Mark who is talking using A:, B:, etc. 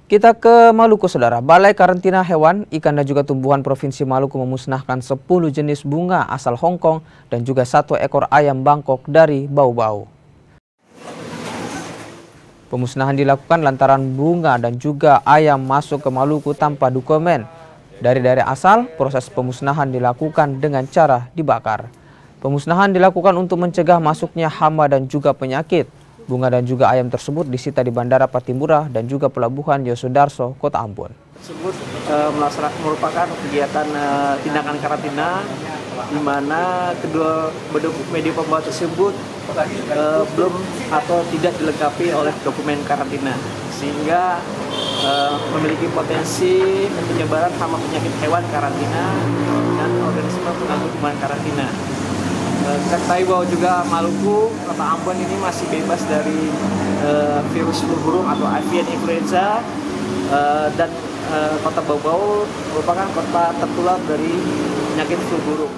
A: Kita ke Maluku, Saudara. Balai Karantina Hewan, Ikan dan juga Tumbuhan Provinsi Maluku memusnahkan 10 jenis bunga asal Hong Kong dan juga 1 ekor ayam Bangkok dari bau-bau. Pemusnahan dilakukan lantaran bunga dan juga ayam masuk ke Maluku tanpa dokumen. Dari daerah asal, proses pemusnahan dilakukan dengan cara dibakar. Pemusnahan dilakukan untuk mencegah masuknya hama dan juga penyakit. Bunga dan juga ayam tersebut disita di Bandara Patimura dan juga Pelabuhan Yosudarso, Kota Ambon.
B: Tersebut merupakan kegiatan tindakan karantina di mana kedua media pembawa tersebut belum atau tidak dilengkapi oleh dokumen karantina, sehingga memiliki potensi penyebaran hama penyakit hewan karantina dan organisme pengganggu lingkungan karantina. Kita ketahui bahwa juga Maluku, Kota Ambon ini masih bebas dari virus flu burung atau avian influenza, dan Kota Bau-Bau merupakan kota tertular dari penyakit flu burung.